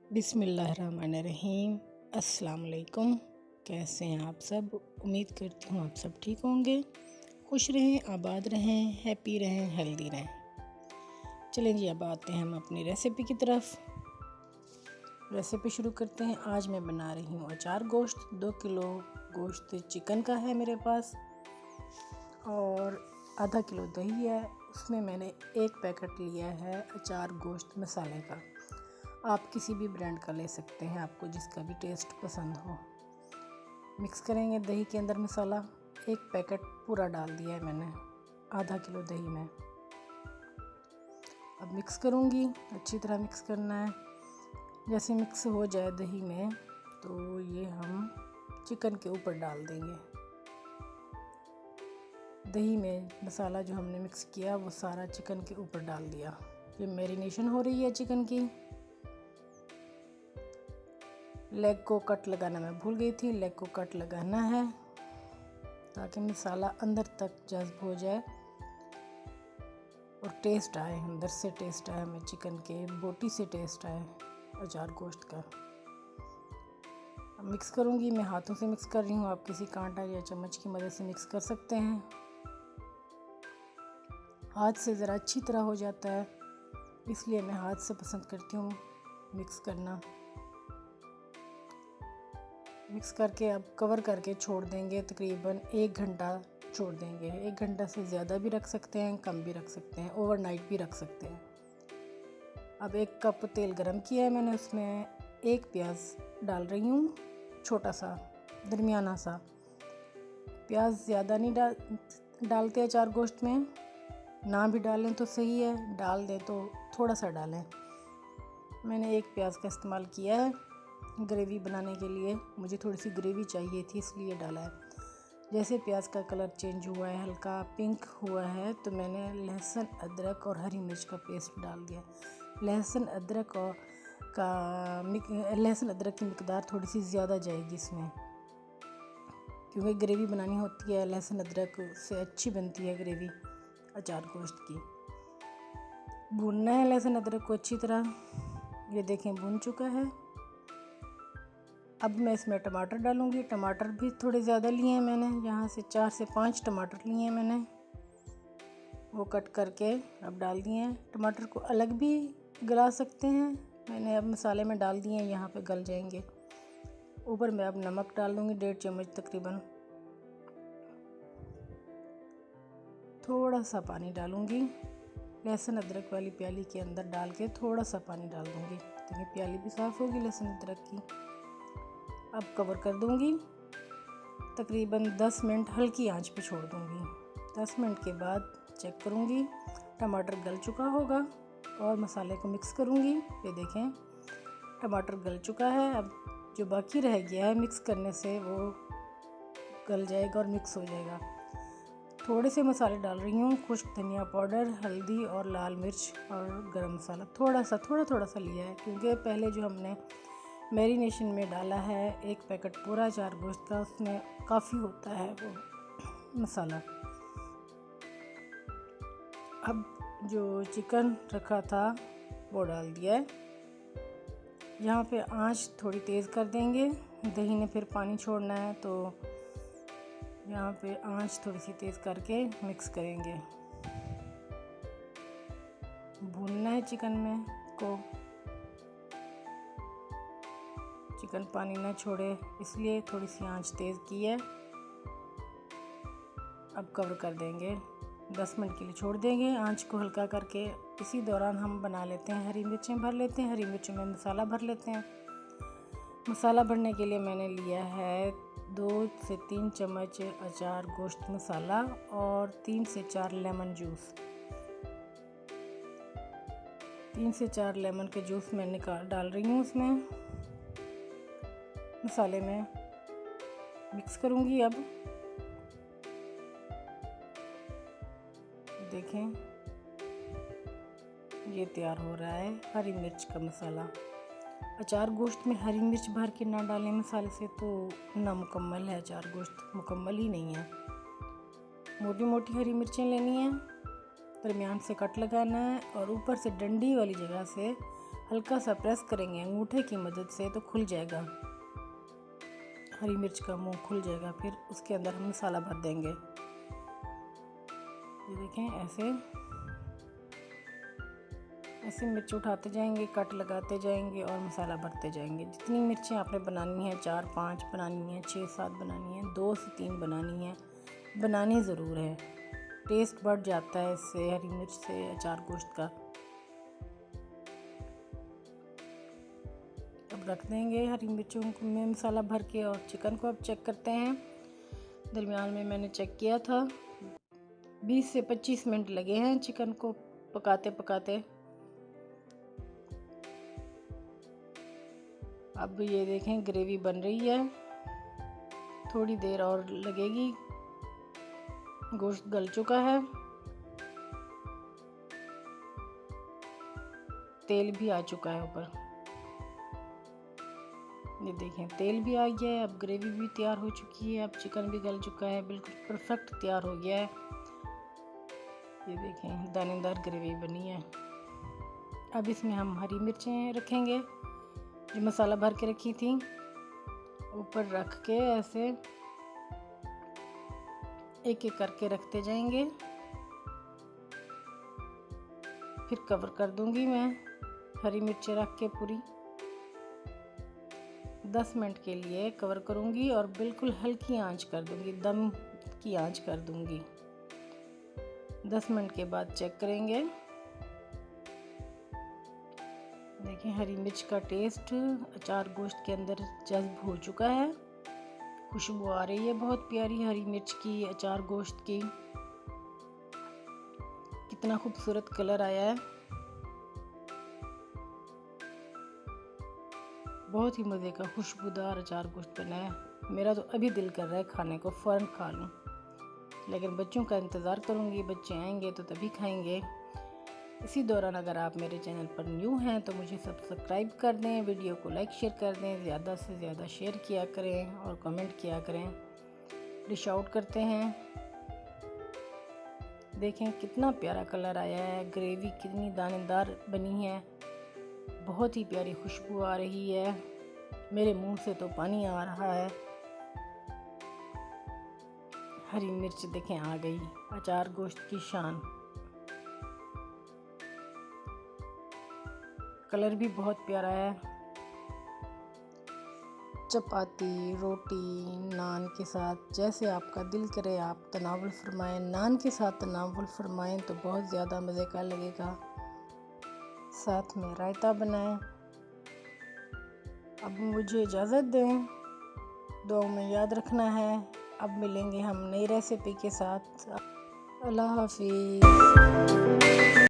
बिस्मिल्लाहिर्रहमानिर्रहीम। अस्सलाम वालेकुम। कैसे हैं आप सब? उम्मीद करती हूँ आप सब ठीक होंगे, खुश रहें, आबाद रहें, हैप्पी रहें, हेल्दी रहें। चलें जी, अब आते हैं हम अपनी रेसिपी की तरफ। रेसिपी शुरू करते हैं। आज मैं बना रही हूँ अचार गोश्त। 2 किलो गोश्त चिकन का है मेरे पास और आधा किलो दही है। उसमें मैंने 1 पैकेट लिया है अचार गोश्त मसाले का। आप किसी भी ब्रांड का ले सकते हैं, आपको जिसका भी टेस्ट पसंद हो। मिक्स करेंगे दही के अंदर मसाला। 1 पैकेट पूरा डाल दिया है मैंने आधा किलो दही में। अब मिक्स करूँगी, अच्छी तरह मिक्स करना है। जैसे मिक्स हो जाए दही में तो ये हम चिकन के ऊपर डाल देंगे। दही में मसाला जो हमने मिक्स किया वो सारा चिकन के ऊपर डाल दिया। ये मैरिनेशन हो रही है चिकन की। लेग को कट लगाना मैं भूल गई थी, लेग को कट लगाना है ताकि मसाला अंदर तक जज्ब हो जाए और टेस्ट आए, अंदर से टेस्ट आए, हमें चिकन के बोटी से टेस्ट आए अचार गोश्त का। अब मिक्स करूँगी, मैं हाथों से मिक्स कर रही हूँ, आप किसी कांटा या चम्मच की मदद से मिक्स कर सकते हैं। हाथ से ज़रा अच्छी तरह हो जाता है, इसलिए मैं हाथ से पसंद करती हूँ मिक्स करना। मिक्स करके अब कवर करके छोड़ देंगे, तकरीबन 1 घंटा छोड़ देंगे। 1 घंटा से ज़्यादा भी रख सकते हैं, कम भी रख सकते हैं, ओवरनाइट भी रख सकते हैं। अब 1 कप तेल गरम किया है मैंने, उसमें 1 प्याज डाल रही हूँ, छोटा सा दरमियाना सा। प्याज ज़्यादा नहीं डालते अचार गोश्त में, ना भी डालें तो सही है, डाल दें तो थोड़ा सा डालें। मैंने 1 प्याज का इस्तेमाल किया है ग्रेवी बनाने के लिए, मुझे थोड़ी सी ग्रेवी चाहिए थी इसलिए डाला है। जैसे प्याज का कलर चेंज हुआ है, हल्का पिंक हुआ है, तो मैंने लहसुन अदरक और हरी मिर्च का पेस्ट डाल दिया। लहसुन अदरक की मिकदार थोड़ी सी ज़्यादा जाएगी इसमें, क्योंकि ग्रेवी बनानी होती है, लहसुन अदरक से अच्छी बनती है ग्रेवी अचार गोश्त की। भूनना है लहसुन अदरक को अच्छी तरह। ये देखें भून चुका है। अब मैं इसमें टमाटर डालूँगी। टमाटर भी थोड़े ज़्यादा लिए हैं मैंने, यहाँ से 4 से 5 टमाटर लिए हैं मैंने, वो कट करके अब डाल दिए हैं। टमाटर को अलग भी गला सकते हैं, मैंने अब मसाले में डाल दिए हैं, यहाँ पे गल जाएंगे। ऊपर मैं अब नमक डाल दूँगी 1.5 चम्मच तकरीबन। थोड़ा सा पानी डालूँगी, लहसुन अदरक वाली प्याली के अंदर डाल के थोड़ा सा पानी डाल दूँगी ताकि प्याली भी साफ़ होगी लहसुन अदरक की। अब कवर कर दूँगी, तकरीबन 10 मिनट हल्की आंच पे छोड़ दूँगी। 10 मिनट के बाद चेक करूँगी, टमाटर गल चुका होगा और मसाले को मिक्स करूँगी। ये देखें टमाटर गल चुका है। अब जो बाकी रह गया है मिक्स करने से वो गल जाएगा और मिक्स हो जाएगा। थोड़े से मसाले डाल रही हूँ, खुश्क धनिया पाउडर, हल्दी और लाल मिर्च और गरम मसाला थोड़ा सा लिया है, क्योंकि पहले जो हमने मैरिनेशन में डाला है 1 पैकेट पूरा अचार गोश्त का, उसमें काफ़ी होता है वो मसाला। अब जो चिकन रखा था वो डाल दिया है। यहाँ पे आंच थोड़ी तेज़ कर देंगे, दही ने फिर पानी छोड़ना है, तो यहाँ पे आंच थोड़ी सी तेज़ करके मिक्स करेंगे। भूनना है चिकन में को, चिकन पानी ना छोड़े इसलिए थोड़ी सी आंच तेज़ की है। अब कवर कर देंगे, 10 मिनट के लिए छोड़ देंगे आंच को हल्का करके। इसी दौरान हम बना लेते हैं, हरी मिर्चें भर लेते हैं, हरी मिर्चों में मसाला भर लेते हैं। मसाला भरने के लिए मैंने लिया है 2 से 3 चम्मच अचार गोश्त मसाला और 3 से 4 लेमन जूस। 3 से 4 लेमन के जूस मैं डाल रही हूँ उसमें मसाले में। मिक्स करूँगी। अब देखें ये तैयार हो रहा है हरी मिर्च का मसाला। अचार गोश्त में हरी मिर्च भर के ना डालें मसाले से तो नामुकम्मल है, अचार गोश्त मुकम्मल ही नहीं है। मोटी मोटी हरी मिर्चें लेनी है, दरमियान से कट लगाना है और ऊपर से डंडी वाली जगह से हल्का सा प्रेस करेंगे अंगूठे की मदद से तो खुल जाएगा, हरी मिर्च का मुंह खुल जाएगा। फिर उसके अंदर हम मसाला भर देंगे। ये देखें, ऐसे मिर्च उठाते जाएंगे, कट लगाते जाएंगे और मसाला भरते जाएंगे। जितनी मिर्चें आपने बनानी है, 4-5 बनानी है, 6-7 बनानी है, 2 से 3 बनानी है, बनानी ज़रूर है। टेस्ट बढ़ जाता है इससे, हरी मिर्च से अचार गोश्त का। अब रख देंगे हरी मिर्चों में मसाला भर के और चिकन को अब चेक करते हैं। दरमियान में मैंने चेक किया था, 20 से 25 मिनट लगे हैं चिकन को पकाते पकाते। अब ये देखें ग्रेवी बन रही है, थोड़ी देर और लगेगी। गोश्त गल चुका है, तेल भी आ चुका है ऊपर। ये देखें तेल भी आ गया है, अब ग्रेवी भी तैयार हो चुकी है, अब चिकन भी गल चुका है, बिल्कुल परफेक्ट तैयार हो गया है। ये देखें दानेदार ग्रेवी बनी है। अब इसमें हम हरी मिर्चें रखेंगे जो मसाला भर के रखी थी, ऊपर रख के ऐसे एक एक करके रखते जाएंगे। फिर कवर कर दूंगी मैं हरी मिर्चें रख के पूरी 10 मिनट के लिए कवर करूंगी और बिल्कुल हल्की आंच कर दूंगी, दम की आंच कर दूंगी। 10 मिनट के बाद चेक करेंगे। देखिए हरी मिर्च का टेस्ट अचार गोश्त के अंदर जज्ब हो चुका है, खुशबू आ रही है बहुत प्यारी हरी मिर्च की, अचार गोश्त की। कितना खूबसूरत कलर आया है, बहुत ही मज़े का खुशबूदार अचार गोश्त बना है। मेरा तो अभी दिल कर रहा है खाने को, फ़ौरन खा लूँ, लेकिन बच्चों का इंतज़ार करूँगी, बच्चे आएंगे तो तभी खाएंगे। इसी दौरान अगर आप मेरे चैनल पर न्यू हैं तो मुझे सब्सक्राइब कर दें, वीडियो को लाइक शेयर कर दें, ज़्यादा से ज़्यादा शेयर किया करें और कमेंट किया करें, डिश आउट करते हैं। देखें कितना प्यारा कलर आया है, ग्रेवी कितनी दानेदार बनी है, बहुत ही प्यारी खुशबू आ रही है, मेरे मुंह से तो पानी आ रहा है। हरी मिर्च देखें आ गई, अचार गोश्त की शान। कलर भी बहुत प्यारा है। चपाती, रोटी, नान के साथ जैसे आपका दिल करे आप तनावुल फरमाएं। नान के साथ तनावुल फरमाएं तो बहुत ज़्यादा मज़े का लगेगा। साथ में रायता बनाएं। अब मुझे इजाज़त दें, दुआ में याद रखना है। अब मिलेंगे हम नई रेसिपी के साथ। अल्लाह हाफिज़।